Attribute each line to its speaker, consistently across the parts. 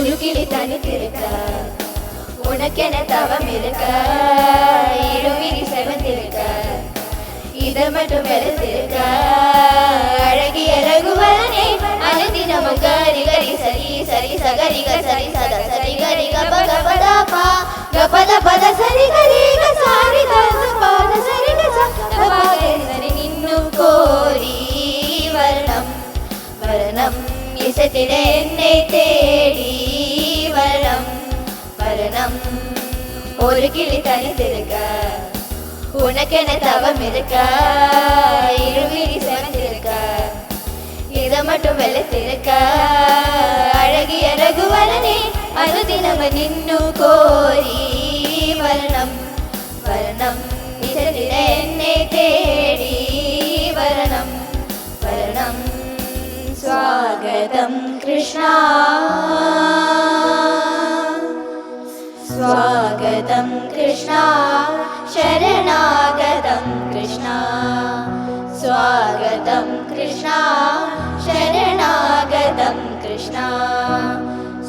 Speaker 1: ஒரு கிளி தனித்திருக்க உனக்கென தவம் இருக்க இருவிரி செவந்திருக்க இதை மட்டும் வெளுத்திருக்க அழகிய ரகுவரனே அனுதினமும் கரி கரி சரி சரி சகரி சரி சத சரி கரி கப கபத பா கபத பத சரி கரி சாரி தச பாத சரி சரி நின்னு கோரி வரணம் வரணம் இசைத்திட என்னை தேடி வரணம் வரணம் ஒரு கிளி தனித்திருக்க உனக்கென தவம் இருக்க இருவிரி செவந்திருக்க இதை மட்டும் வெளுத்திருக்க அழகிய ரகுவரனே அனுதினம் நின்னு கோரி வரணம் வரணம் இசைத்திட என்னை தேடி வரணம் வரணம் स्वागतं कृष्णा स्वागतं कृष्णा शरणागतं कृष्णा स्वागतं कृष्णा शरणागतं कृष्णा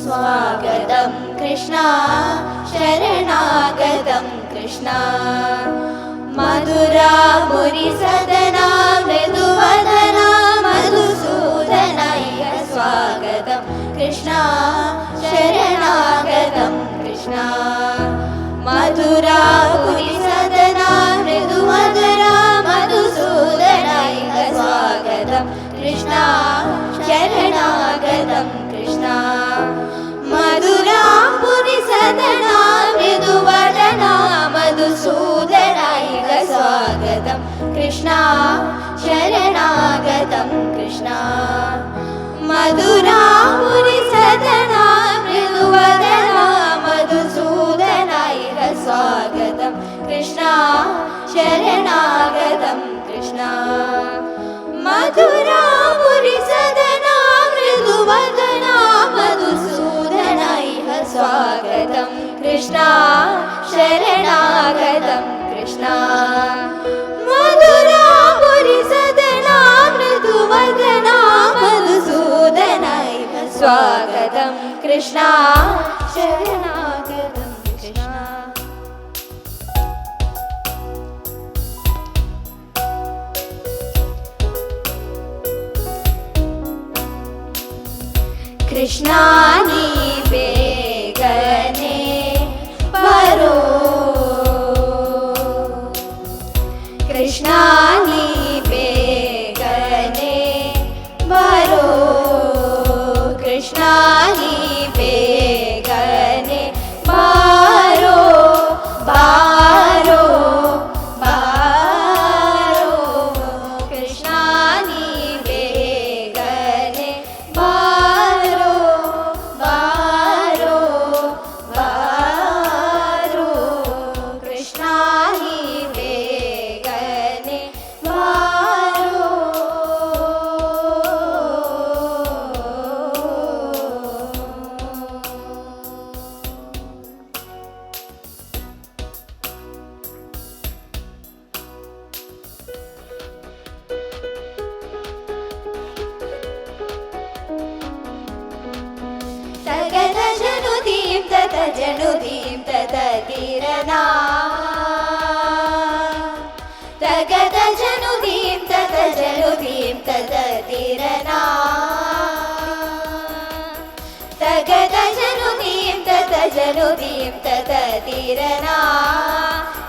Speaker 1: स्वागतं कृष्णा शरणागतं कृष्णा मधुरा मुरिसदना मृदुवदना मधुसूदनाय स्वागतं कृष्णा शरणागतं कृष्णा मधुरा मुरिसदना मृदुवदना मधुसूदनाय स्वागतं कृष्णा शरणागतं कृष्णा मधुरा मुरिसदना मृदुवदना मधुसूदनाय स्वागतं कृष्णा शरणागतं कृष्णा मधुरा मुरिसदना मृदुवदना मधुसूदनाय स्वागतं कृष्णा शरणागतं कृष्णा मधुरा मुरिसदना मृदुवदना मधुसूदनाय स्वागतं कृष्णा शरणागतं कृष्णा मधुरा मुरिसदना मृदुवदना मधुसूदनाय स्वागतं कृष्णा शरणागतं कृष्णा कृष्णा नी बेगने बरो कृष्णा नी बेगने बरो कृष्णा नी बेगने बारो बारो बारो कृष्णा नी बेगने बारो बारो बारो कृष्णा नी बेगने बारो तगद जनुदीं तत जनुदीं तत तीरना तगद जनुदीं तत जनुदीं तत तीरना तगद जनुदीं तत जनुदीं तत तीरना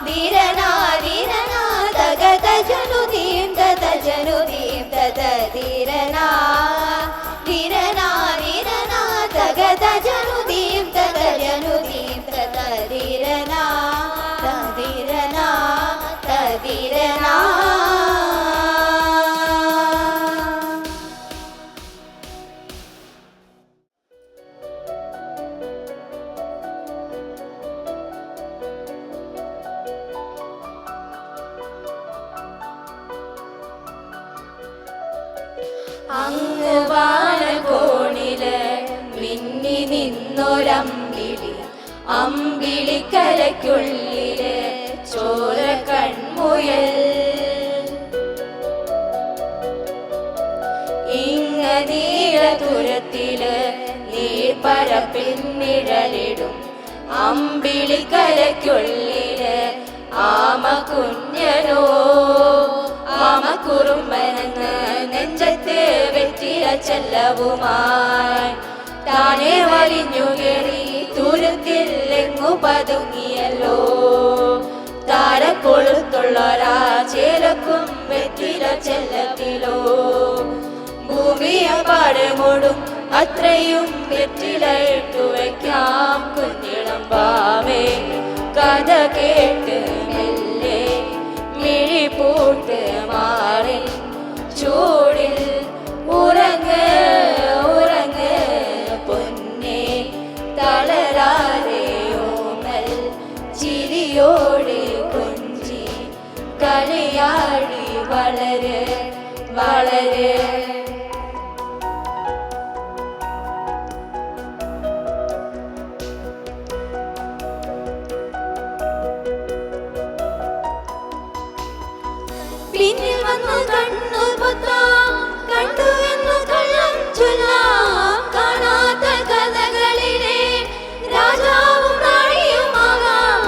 Speaker 1: धीरना धीरना तगद जनुदीं तत जनुदीं तत तीरना धीरना धीरना तगद जनुदीं तत जनुदीं तत धीरना तधीरना तधीरना അങ്ങ് വാനകോണില് മിന്നി നിന്നൊരമ്പിളി അമ്പിളിക്കരയ്ക്കുള്ളില് ചോര കൺമുയൽ ഇങ്ങ നീളതുരത്തില് നീള പരപ്പിൽ നിഴലിടും അമ്പിളിക്കരയ്ക്കുള്ളില് ആമ കുഞ്ഞനോ ആമ കുറുമ്പനെന്ന് നെഞ്ചത്ത് വെറ്റില ചെല്ലവുമായി താനെ വലിഞ്ഞു കയറി തുരുത്തിൽ എങ്ങു പതുങ്ങിയല്ലോ താരക്കൊളുത്തുള്ളൊരാ ചേലക്കും വെറ്റില ചെല്ലത്തിലോ ഭൂമിയെ പാടുമോടും അത്രയും വെറ്റില ഇട്ടു വയ്ക്കാം കുഞ്ഞിളം പാവേ കഥ കേട്ട് മെല്ലെ മിഴി പൂട്ട് മാറി ചൂടിൽ ഉറങ്ങ് ഉറങ്ങ് പൊന്നെ തളരാതെ ഓമൽ ചിരിയോടെ കൊഞ്ചി കളിയാടി വളര് വളര് പിന്നിൽ വന്നു കണ്ണു പൊത്താം കണ്ടുവെന്നു കള്ളം ചൊല്ലാം കാണാത്ത കഥകളിലെ രാജാവും റാണിയുമാകാം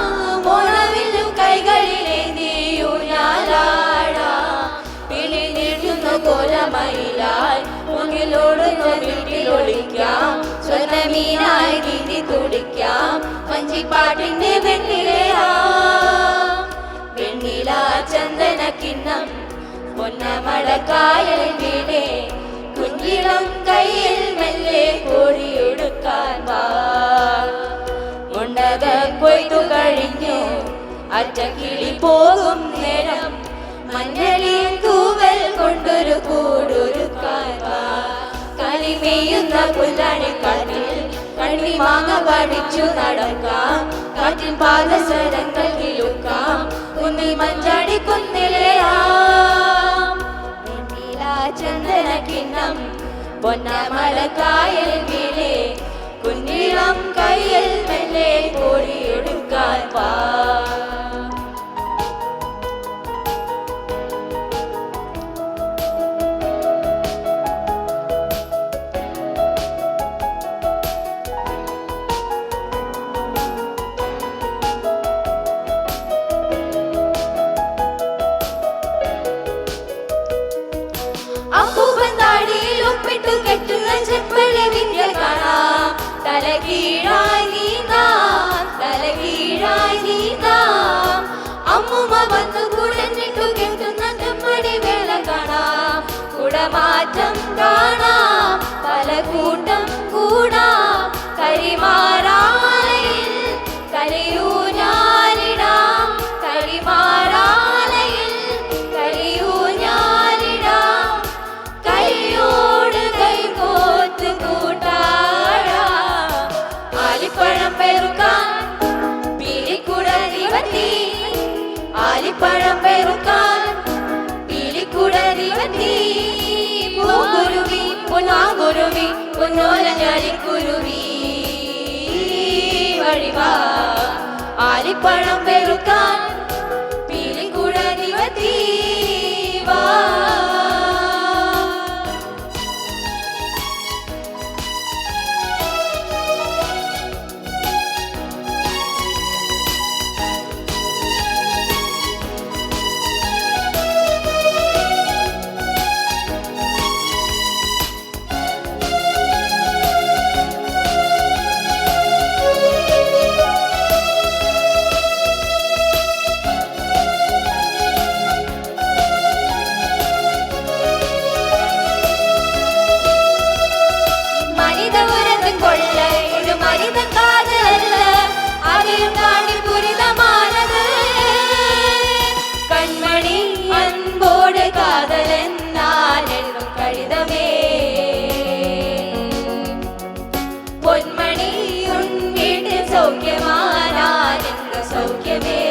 Speaker 1: മോളവില്ലും കൈകളിലേന്തിയു ഞാലാടാം പിളി നീട്ടുന്ന കോലമയിലായി മുകിലോടുന്ന വീട്ടിലൊളിക്കാം സ്വർണ്ണമീനായി നീതി തുടിക്കാം വഞ്ചിപ്പാട്ടിന്റെ വെണ്ണില ചന്ദന കിണ്ണം പൊന്നമടക്കായൽ വീണേ കുഞ്ഞിളം കയ്യിൽ മെല്ലെ കോരിയൊടുക്കാൻ വാ മുണ്ടക കൊയ്തു കഴിഞ്ഞു അറ്റക്കിളി പോകും നേരം മഞ്ഞളിയും തൂവൽ കൊണ്ടൊരു കൂടൊരുക്കാൻ വാ കളിമെയ്യുന്ന പുല്ലാണിക്കാട്ടിൽ കണ്ണി മാങ്ങ പഠിച്ചു നടക്കാം കാറ്റിൻ പാദസരങ്ങൾ കിളുക്കാം കുന്നിൽ മഞ്ചാടി കുന്നിലേയാം ചന്ദന കിണ്ണം പൊന്നമടക്കായൽ വീണേ കുഞ്ഞിളം കയ്യിൽ മെല്ലെ കോരിയൊടുക്കാൻ വാ അപ്പൂപ്പന്താടിയിൽ ഉപ്പിട്ടു കെട്ടുന്ന ചെപ്പഴ വിദ്യ കാണാം തലകീഴായി നീന്താം അമ്മുമ്മ വന്നു കുടഞ്ഞിട്ടു കെട്ടുന്ന ചെമ്മടി വേല കാണാം കുടമാറ്റം കാണാം പല കൂട്ടം കൂടാം കരിമാറാലയിൽ കരിയൂഞ്ഞാലിടാം കരിമാറാലയിൽ കരിയൂഞ്ഞാലിടാം കൈയോട് കൈകോത്ത് കൂട്ടാടാം ആലിപ്പഴം പെറുക്കാൻ പീലിക്കുട നിവർത്തി ആലിപ്പഴം പെറുക്കാൻ പീലിക്കുട നിവർത്തി പൂങ്കുരുവി പൊന്നാങ്കുരുവി പൊന്നോലഞ്ഞാലിക്കുരുവി വഴിവാ ആലിപ്പഴം പെറുക്കാൻ പീലിക്കുട നിവർത്തി വാ കൺമണി അൻപോട് കാതലെന്നാലെന്നും കഴുതമേ പൊന്മണി ഉൻ വീട്ടിൽ സൗഖ്യമാനാലെന്ത് സൗഖ്യമേ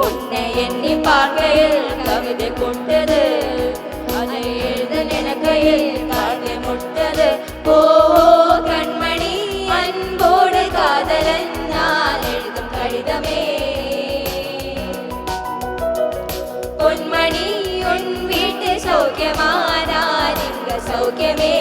Speaker 1: ഉന്നെ എണ്ണി പാർക്കയിൽ കവിത കൊണ്ടത് അത് എഴുത നിനക്കയിൽ കാർമ്യമുട്ടത് ഓ കൺമണി അൻപോട് കാതലെന്നാലെഴുതും കഴുതമേ പൊന്മണി ഉൻ വീട്ടിൽ സൗഖ്യമാനാലിംഗ സൗഖ്യമേ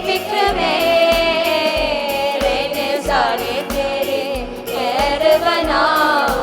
Speaker 1: फिक्र में रहने सारे तेरे खैर बनाओ।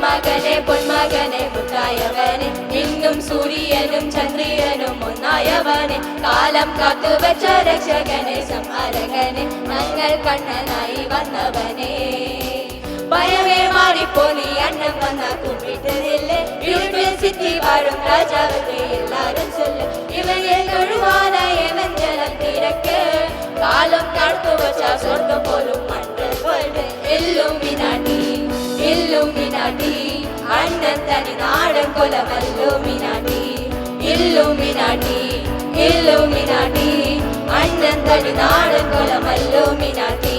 Speaker 1: മകനെ പൊന്മകനെ മുത്തായവനെ ഇന്നും സൂര്യനും ചന്ദ്രിയനും ഒന്നായവനെ കാലം കാത്തുവച്ച രക്ഷകനെ സംഹാരകനെ ഞങ്ങൾ കണ്ണനായി വന്നവനെ ഭയമേ മാറിപ്പോ നീ അന്നം വന്ന കുമ്പിട്ടതില്ലേ ഇരുട്ടിൽ സിദ്ധി വാഴും രാജാവത്തെ എല്ലാരും ചൊല്ല് ഇവയെ തൊഴുവാനായ ജനം തിരക്ക് കാലം കാത്തുവച്ച സ്വർഗം പോലും മണ്ണ് പോലെ ഇല്ലുമിനാട്ടി ഇല്ലുമിനാട്ടി അണ്ണൻ തനി നാടൻ കൊലമല്ലുമിനാട്ടി ഇല്ലുമിനാട്ടി ഇല്ലുമിനാട്ടി അണ്ണൻ തനി നാടൻ കൊലമല്ലുമിനാട്ടി.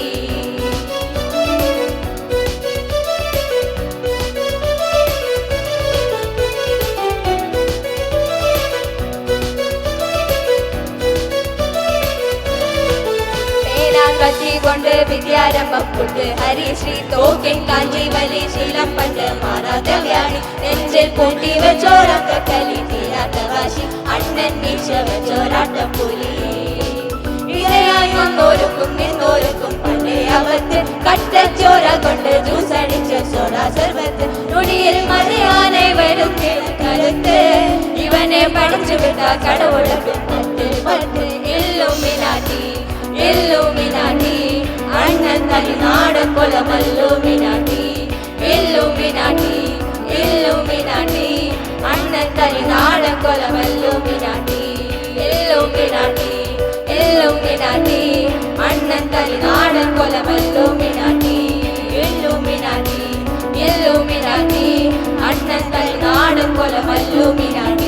Speaker 1: കൊണ്ട് വിദ്യാരംഭം കൊണ്ട് ഹരിശ്രീ തോക്കിൻ കാഞ്ചി വലി ശീലം പണ്ട് മാറാത്ത വ്യാണി നെഞ്ചിൽ പൂട്ടി വെച്ചോരാത്ത കലി തീരാത്ത വാശി അണ്ണൻ വീഴ്ച വെച്ചോരാട്ടം പുലി ഇരയായി വന്നോരുക്കും നിന്നോരുക്കും പണ്ടേ അവത്ത് കട്ടച്ചോര കൊണ്ട് ജ്യൂസ് അടിച്ച സോഡ സർവത്ത് നൊടിയിൽ മറിയാനെ വരും കരുത്ത് ഇവനെ പഠിച്ചു വിട്ട കടവുളക്കും പത്ത് പത്ത് ഇല്ലുമിനാട്ടി ഇല്ലുമിനാട്ടി അണ്ണൻ തനി നാടൻ കൊലമല്ലുമിനാട്ടി ഇല്ലുമിനാട്ടി ഇല്ലുമിനാട്ടി അണ്ണൻ തനി നാടൻ കൊലമല്ലുമിനാട്ടി ഇല്ലുമിനാട്ടി ഇല്ലുമിനാട്ടി അണ്ണൻ തനി നാടൻ കൊലമല്ലുമിനാട്ടി ഇല്ലുമിനാട്ടി ഇല്ലുമിനാട്ടി അണ്ണൻ തനി നാടൻ കൊലമല്ലുമിനാട്ടി.